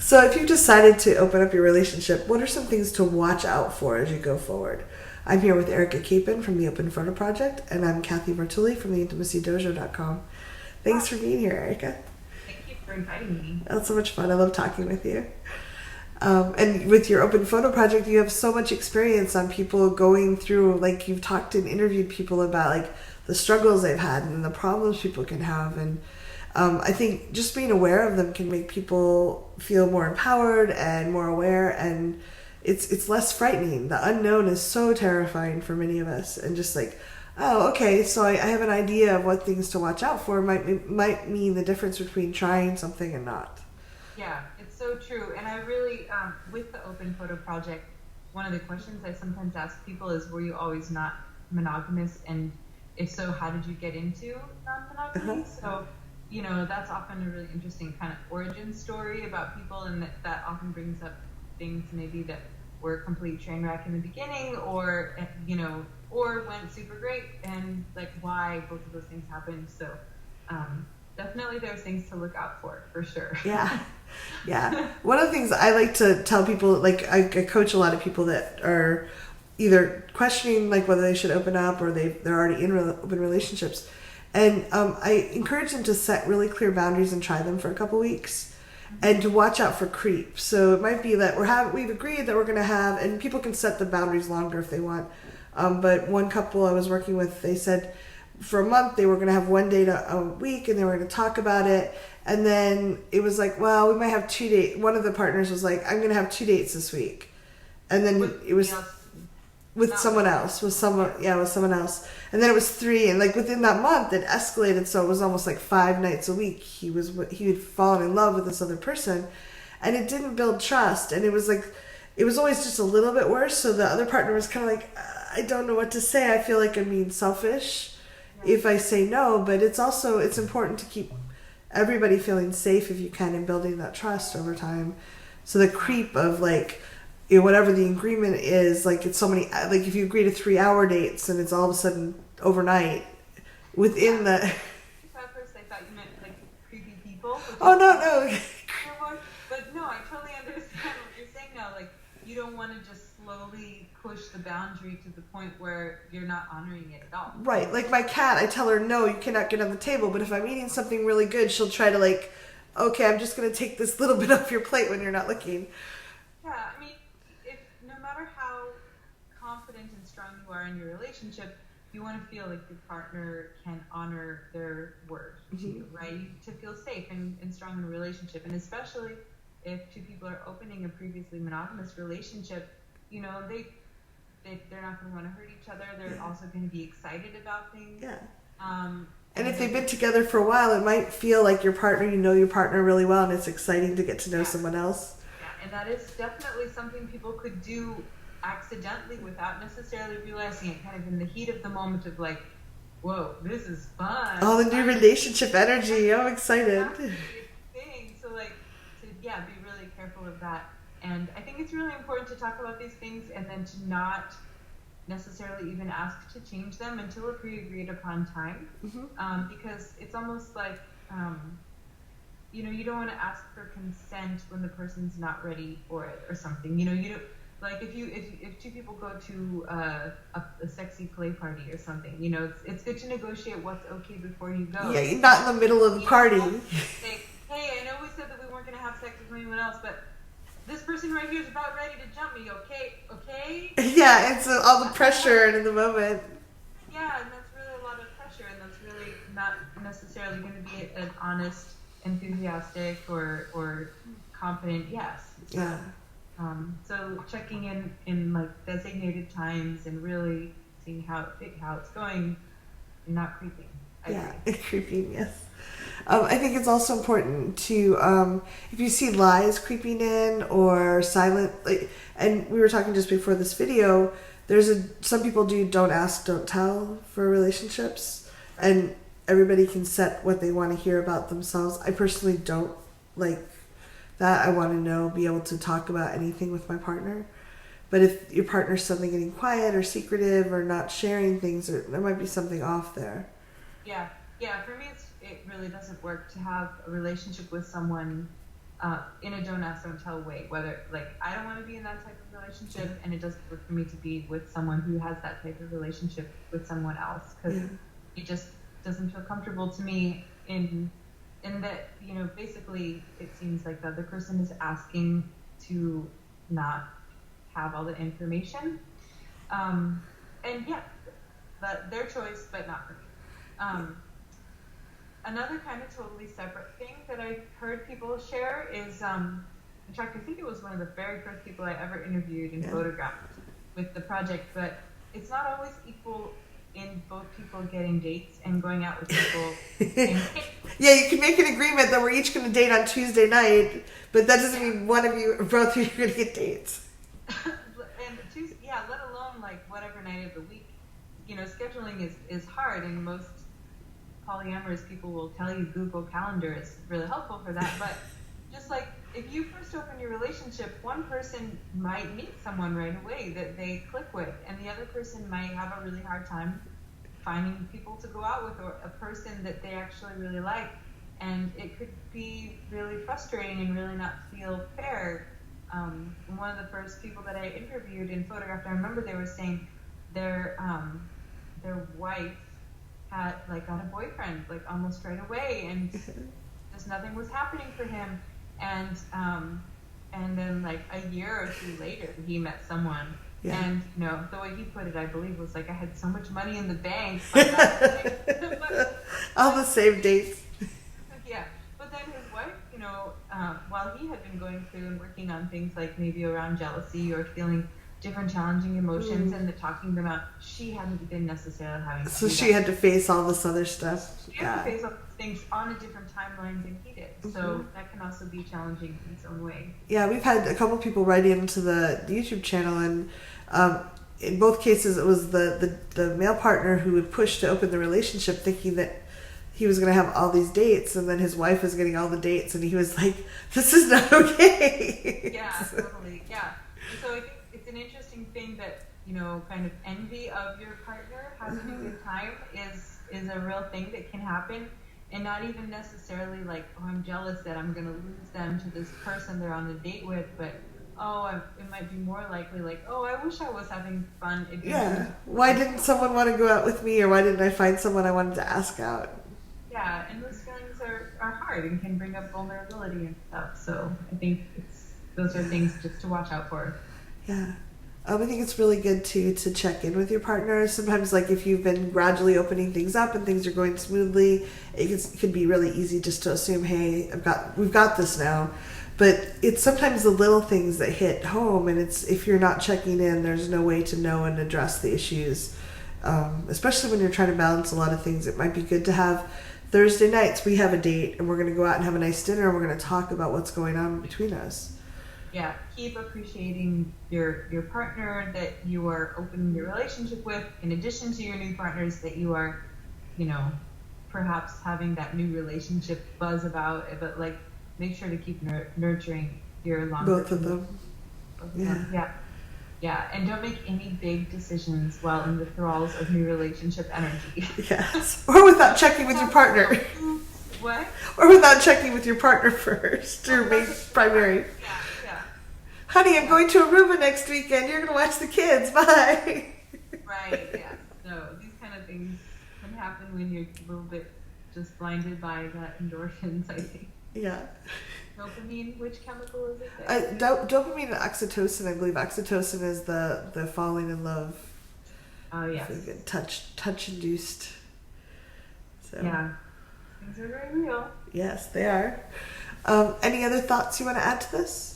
So if you've decided to open up your relationship, what are some things to watch out for as you go forward? I'm here with Erica Capin from the Open Photo Project, and I'm Kathy Martulli from the IntimacyDojo.com. Thanks for being here, Erica. Thank you for inviting me. That's so much fun. I love talking with you. And with your Open Photo Project, you have so much experience on people going through, like you've talked and interviewed people about like the struggles they've had and the problems people can have. And I think just being aware of them can make people feel more empowered and more aware, and it's less frightening. The unknown is so terrifying for many of us, and just like, oh, okay, so I have an idea of what things to watch out for might mean the difference between trying something and not. Yeah, it's so true. And I really, with the Open Photo Project, one of the questions I sometimes ask people is, were you always not monogamous? And if so, how did you get into non-monogamy? So, you know, that's often a really interesting kind of origin story about people, and that often brings up things maybe that were a complete train wreck in the beginning, or, you know, or went super great, and like why both of those things happened. So definitely there's things to look out for sure. Yeah. One of the things I like to tell people, like I coach a lot of people that are either questioning like whether they should open up, or they're already in open relationships, and I encourage them to set really clear boundaries and try them for a couple weeks. And to watch out for creep. So it might be that we've agreed that we're going to have, and people can set the boundaries longer if they want. But one couple I was working with, they said for a month they were going to have one date a week, and they were going to talk about it. And then it was like, well, we might have 2 dates. One of the partners was like, I'm going to have 2 dates this week. And then it was with someone else. And then it was 3, and like within that month it escalated, so it was almost like 5 nights a week he had fallen in love with this other person, and it didn't build trust, and it was always just a little bit worse. So the other partner was kind of like, I don't know what to say. I feel like I'm being selfish if I say no, but it's important to keep everybody feeling safe if you can, and building that trust over time. So the creep of like, you know, whatever the agreement is, like it's so many, like if you agree to 3-hour dates and it's all of a sudden overnight within the... At first I thought you meant like creepy people. Oh, no. But no, I totally understand what you're saying now. Like, you don't want to just slowly push the boundary to the point where you're not honoring it at all. Right. Like my cat, I tell her, no, you cannot get on the table. But if I'm eating something really good, she'll try to like, okay, I'm just going to take this little bit off your plate when you're not looking. Yeah, I mean, no matter how confident and strong you are in your relationship, you want to feel like your partner can honor their word to you, right? To feel safe and strong in a relationship. And especially if 2 people are opening a previously monogamous relationship, you know, they're not going to want to hurt each other. They're also going to be excited about things. Yeah. And if they've been together for a while, it might feel like your partner really well, and it's exciting to get to know someone else. Yeah, and that is definitely something people could do accidentally without necessarily realizing it, kind of in the heat of the moment of like, whoa, this is fun. Oh, the new relationship energy. I'm excited. So like, to be really careful of that. And I think it's really important to talk about these things, and then to not necessarily even ask to change them until a pre-agreed upon time. Because it's almost like, you know, you don't want to ask for consent when the person's not ready for it or something. You know, you don't, like if 2 people go to a sexy play party or something, you know, it's good to negotiate what's okay before you go. Yeah, you're not in the middle of the party. Say, hey, I know we said that we weren't going to have sex with anyone else, but this person right here is about ready to jump me, okay? Yeah, it's all the pressure and in the moment. Yeah, and that's really a lot of pressure, and that's really not necessarily going to be an honest, enthusiastic, or confident yes. Yeah. So checking in like designated times and really seeing how it's going, and not creeping. Creeping, yes. I think it's also important to, if you see lies creeping in or silent, like, and we were talking just before this video, some people don't ask, don't tell for relationships, and everybody can set what they want to hear about themselves. I personally don't like that. I want to be able to talk about anything with my partner. But if your partner's suddenly getting quiet or secretive or not sharing things, there might be something off there. Yeah. For me, it really doesn't work to have a relationship with someone in a don't ask, don't tell way. Whether like I don't want to be in that type of relationship, and it doesn't work for me to be with someone who has that type of relationship with someone else, because it just doesn't feel comfortable to me in that, basically it seems like the other person is asking to not have all the information. And yeah, their choice, but not for me. Another kind of totally separate thing that I've heard people share is, in fact, I think it was one of the very first people I ever interviewed and photographed with the project, but it's not always equal in both people getting dates and going out with people. Yeah, you can make an agreement that we're each going to date on Tuesday night, but that doesn't mean one of you or both of you are going to get dates. And Tuesday, let alone like whatever night of the week. Scheduling is hard, and most polyamorous people will tell you Google Calendar is really helpful for that. But just like if you first open your relationship, one person might meet someone right away that they click with, and the other person might have a really hard time finding people to go out with, or a person that they actually really like. And it could be really frustrating and really not feel fair. One of the first people that I interviewed and photographed, I remember they were saying their wife had got a boyfriend almost right away, and just nothing was happening for him. And then a year or two later, he met someone. Yeah. And the way he put it, I believe, was I had so much money in the bank. All the same dates. Yeah, but then his wife, while he had been going through and working on things maybe around jealousy or feeling different challenging emotions and talking them out, she hadn't been necessarily having. So she had to face all this other stuff. She had to face all these things on a different timeline than he did. So that can also be challenging in its own way. Yeah, we've had a couple people write into the YouTube channel, and in both cases it was the male partner who would push to open the relationship, thinking that he was going to have all these dates, and then his wife was getting all the dates, and he was like, "This is not okay." Yeah, totally. Yeah. And so I think it's an interesting thing that kind of envy of your partner having a good time is a real thing that can happen, and not even necessarily I'm jealous that I'm going to lose them to this person they're on a date with, but it might be more likely I wish I was having fun again. Yeah. Why didn't someone want to go out with me, or why didn't I find someone I wanted to ask out? Yeah, and those feelings are hard and can bring up vulnerability and stuff. So I think those are things just to watch out for. Yeah. I think it's really good to check in with your partner. Sometimes, if you've been gradually opening things up and things are going smoothly, it can be really easy just to assume, hey, we've got this now. But it's sometimes the little things that hit home, and it's if you're not checking in, there's no way to know and address the issues. Especially when you're trying to balance a lot of things, it might be good to have Thursday nights. We have a date, and we're going to go out and have a nice dinner, and we're going to talk about what's going on between us. Yeah, keep appreciating your partner that you are opening your relationship with, in addition to your new partners that you are, perhaps having that new relationship buzz about. But make sure to keep nurturing your longer. Both of them. Yeah, and don't make any big decisions while in the thralls of new relationship energy. Yes, or without checking with your partner. What? Or without checking with your partner first, your main primary. Yeah. Honey, I'm going to Aruba next weekend. You're going to watch the kids. Bye. Right, yeah. So these kind of things can happen when you're a little bit just blinded by that endorphins, I think. Yeah. Dopamine, which chemical is it? Dopamine and oxytocin. I believe oxytocin is the falling in love. Oh, yes. Touch induced. So. Yeah. Things are very real. Yes, they are. Any other thoughts you want to add to this?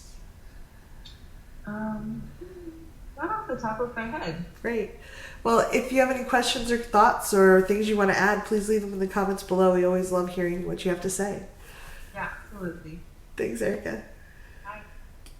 Not off the top of my head. Great. Well, if you have any questions or thoughts or things you want to add, please leave them in the comments below. We always love hearing what you have to say. Yeah, absolutely. Thanks, Erica.